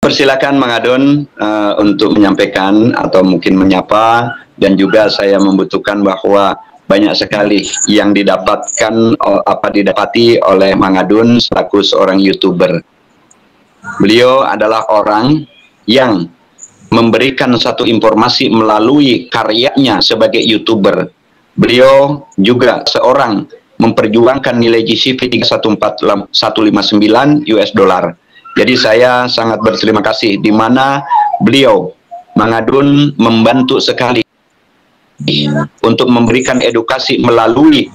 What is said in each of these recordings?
Persilakan Mang Adon untuk menyampaikan atau mungkin menyapa, dan juga saya membutuhkan bahwa banyak sekali yang didapati oleh Mang Adon selaku seorang YouTuber. Beliau adalah orang yang memberikan satu informasi melalui karyanya sebagai YouTuber. Beliau juga seorang memperjuangkan nilai GCV 314.159 US dollar. Jadi saya sangat berterima kasih di mana beliau, Mang Adon, membantu sekali untuk memberikan edukasi melalui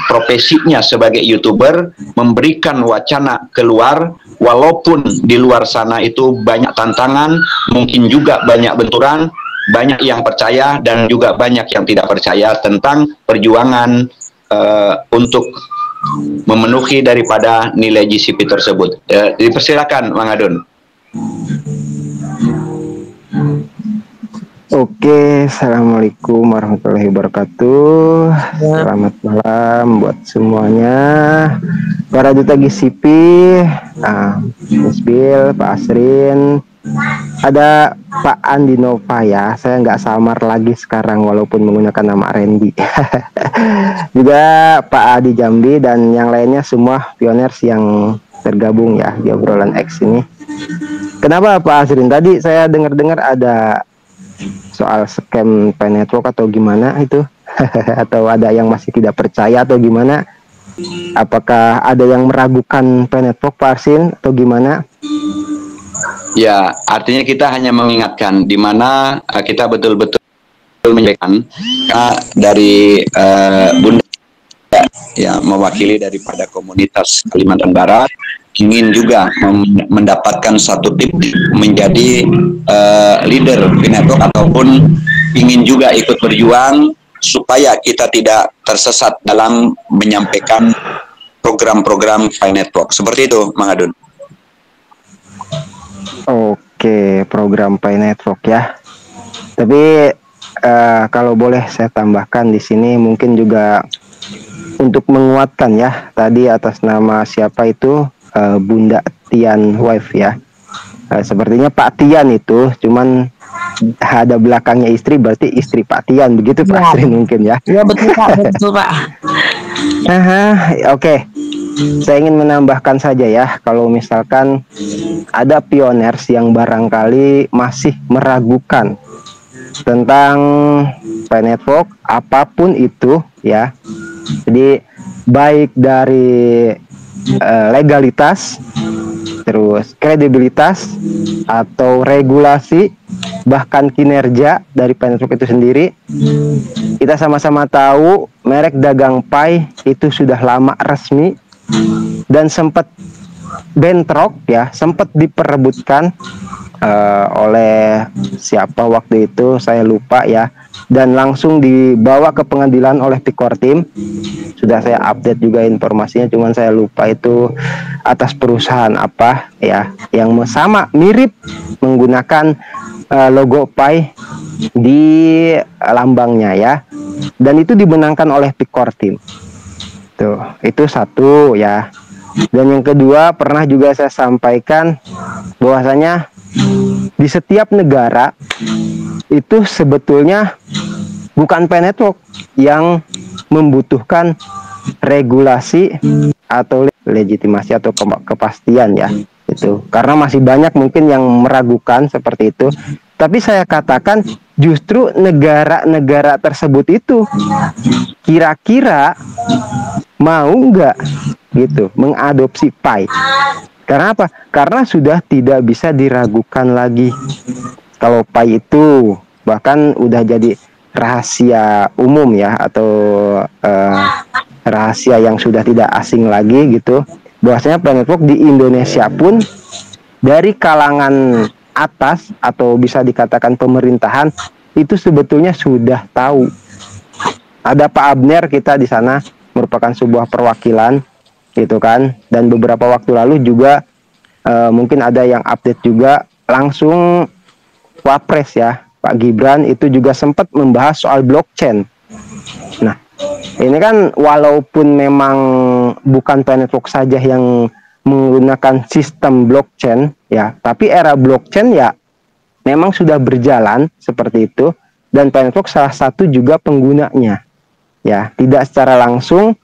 profesinya sebagai YouTuber, memberikan wacana keluar, walaupun di luar sana itu banyak tantangan, mungkin juga banyak benturan, banyak yang percaya dan juga banyak yang tidak percaya tentang perjuangan untuk memenuhi daripada nilai GCP tersebut. Dipersilakan Mang Adon. Oke, assalamualaikum warahmatullahi wabarakatuh. Selamat malam buat semuanya, para duta GCP, Mas Bill, Pak Asrin, ada Pak Andi Nova ya. Saya nggak samar lagi sekarang walaupun menggunakan nama Randy. Juga Pak Adi Jambi dan yang lainnya semua pioners yang tergabung ya di obrolan X ini. Kenapa Pak Asrin? Tadi saya dengar-dengar ada soal scam Pi Network atau gimana itu? Atau ada yang masih tidak percaya atau gimana? Apakah ada yang meragukan Pi Network, Pak Asrin, atau gimana? Ya, artinya kita hanya mengingatkan di mana kita betul-betul menyampaikan dari Bunda ya, mewakili daripada komunitas Kalimantan Barat, ingin juga mendapatkan satu tip menjadi leader Pi Network, ataupun ingin juga ikut berjuang supaya kita tidak tersesat dalam menyampaikan program-program Pi Network. Seperti itu, Mang Adon. Oke, program Pi Network ya. Tapi kalau boleh saya tambahkan di sini mungkin juga untuk menguatkan ya, tadi atas nama siapa itu, Bunda Tian Wife ya. Sepertinya Pak Tian itu cuman ada belakangnya istri, berarti istri Pak Tian, begitu ya, Pak Asrin mungkin ya. Iya betul Pak, betul Pak. Oke. Saya ingin menambahkan saja ya, kalau misalkan ada pioners yang barangkali masih meragukan tentang Pi Network apapun itu ya. Jadi baik dari legalitas, terus kredibilitas atau regulasi, bahkan kinerja dari Pi Network itu sendiri, kita sama-sama tahu merek dagang Pi itu sudah lama resmi dan sempat bentrok ya, sempat diperebutkan oleh siapa waktu itu saya lupa ya, dan langsung dibawa ke pengadilan oleh Pikortim. Sudah saya update juga informasinya, cuman saya lupa itu atas perusahaan apa ya, yang sama mirip menggunakan logo Pi di lambangnya ya, dan itu dimenangkan oleh Pikortim. Tuh, itu satu ya. Dan yang kedua, pernah juga saya sampaikan bahwasanya di setiap negara itu sebetulnya bukan Pi Network yang membutuhkan regulasi atau legitimasi atau kepastian ya, itu karena masih banyak mungkin yang meragukan seperti itu. Tapi saya katakan justru negara-negara tersebut itu kira-kira mau nggak gitu mengadopsi Pi. Karena apa? Karena sudah tidak bisa diragukan lagi. Kalau Pi itu bahkan udah jadi rahasia umum ya, atau rahasia yang sudah tidak asing lagi gitu. Bahwasanya Pi Network di Indonesia pun dari kalangan atas atau bisa dikatakan pemerintahan itu sebetulnya sudah tahu. Ada Pak Abner kita di sana, merupakan sebuah perwakilan gitu kan, dan beberapa waktu lalu juga mungkin ada yang update juga langsung Wapres ya, Pak Gibran itu juga sempat membahas soal blockchain. Nah, ini kan walaupun memang bukan Pi Network saja yang menggunakan sistem blockchain ya. Tapi era blockchain ya memang sudah berjalan seperti itu, dan Pinetwork salah satu juga penggunanya. Ya, tidak secara langsung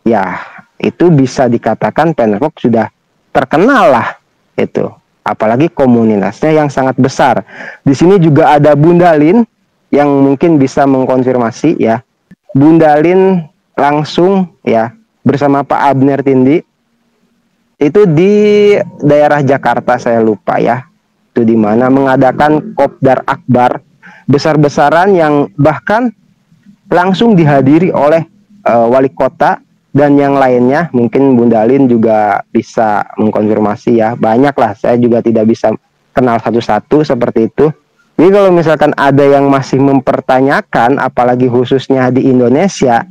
ya itu bisa dikatakan Pinetwork sudah terkenal lah itu. Apalagi komunitasnya yang sangat besar. Di sini juga ada Bunda Lin yang mungkin bisa mengkonfirmasi ya. Bunda Lin langsung ya bersama Pak Abner Tindi itu di daerah Jakarta, saya lupa ya. Itu di mana mengadakan Kopdar Akbar besar-besaran yang bahkan langsung dihadiri oleh wali kota dan yang lainnya. Mungkin Bunda Lin juga bisa mengkonfirmasi ya. Banyak lah, saya juga tidak bisa kenal satu-satu seperti itu. Jadi kalau misalkan ada yang masih mempertanyakan, apalagi khususnya di Indonesia,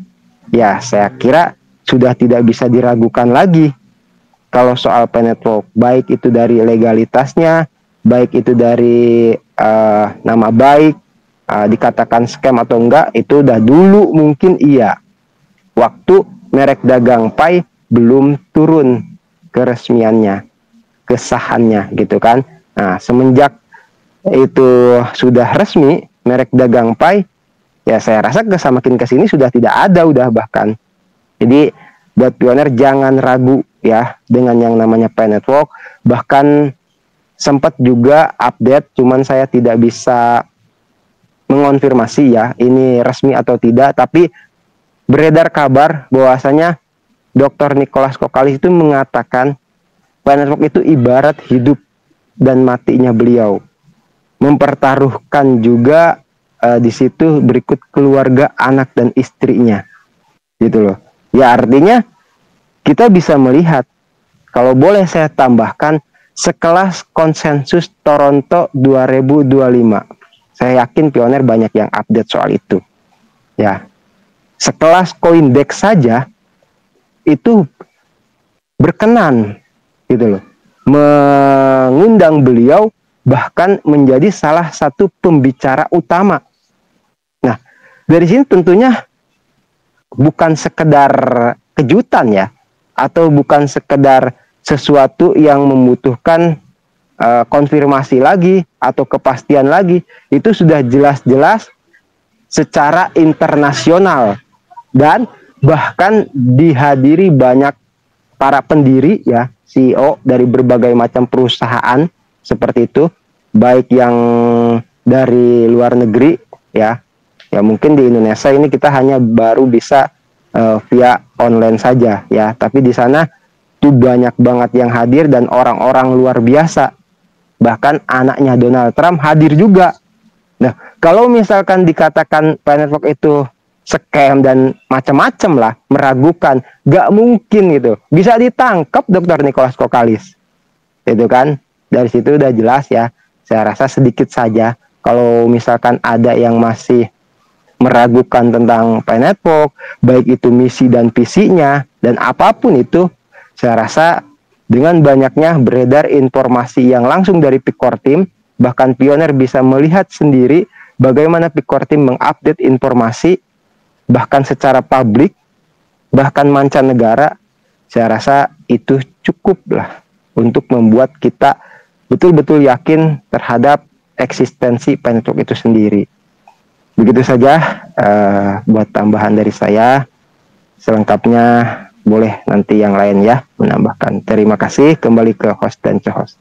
ya saya kira sudah tidak bisa diragukan lagi. Kalau soal Pinetwork, baik itu dari legalitasnya, baik itu dari nama baik, dikatakan scam atau enggak, itu udah dulu mungkin iya. Waktu merek dagang Pai belum turun keresmiannya, kesahannya gitu kan. Nah, semenjak itu sudah resmi merek dagang Pai, ya saya rasa semakin kesini sudah tidak ada, udah bahkan. Jadi buat pioner jangan ragu ya dengan yang namanya Pinetwork. Bahkan sempat juga update, cuman saya tidak bisa mengonfirmasi ya ini resmi atau tidak, tapi beredar kabar bahwasanya Dr. Nicholas Kokalis itu mengatakan Pinetwork itu ibarat hidup dan matinya beliau. Mempertaruhkan juga di situ berikut keluarga, anak dan istrinya, gitu loh. Ya artinya kita bisa melihat, kalau boleh saya tambahkan, sekelas konsensus Toronto 2025. Saya yakin pioner banyak yang update soal itu. Ya, sekelas Coindex saja itu berkenan, gitu loh, mengundang beliau bahkan menjadi salah satu pembicara utama. Nah, dari sini tentunya bukan sekedar kejutan ya, atau bukan sekedar sesuatu yang membutuhkan konfirmasi lagi atau kepastian lagi. Itu sudah jelas-jelas secara internasional dan bahkan dihadiri banyak para pendiri ya, CEO dari berbagai macam perusahaan seperti itu, baik yang dari luar negeri ya. Ya mungkin di Indonesia ini kita hanya baru bisa via online saja ya, tapi di sana tuh banyak banget yang hadir dan orang-orang luar biasa. Bahkan anaknya Donald Trump hadir juga. Nah, kalau misalkan dikatakan Pinetwork itu scam dan macam-macam lah, meragukan, gak mungkin gitu. Bisa ditangkap Dr. Nicholas Kokalis. Itu kan, dari situ udah jelas ya. Saya rasa sedikit saja kalau misalkan ada yang masih meragukan tentang Pinetwork, baik itu misi dan visinya, dan apapun itu, saya rasa dengan banyaknya beredar informasi yang langsung dari Pikor Team, bahkan pioner bisa melihat sendiri bagaimana Pikor Team mengupdate informasi, bahkan secara publik, bahkan mancanegara, saya rasa itu cukuplah untuk membuat kita betul-betul yakin terhadap eksistensi Pinetwork itu sendiri. Begitu saja buat tambahan dari saya. Selengkapnya boleh nanti yang lain ya menambahkan. Terima kasih, kembali ke host dan co-host.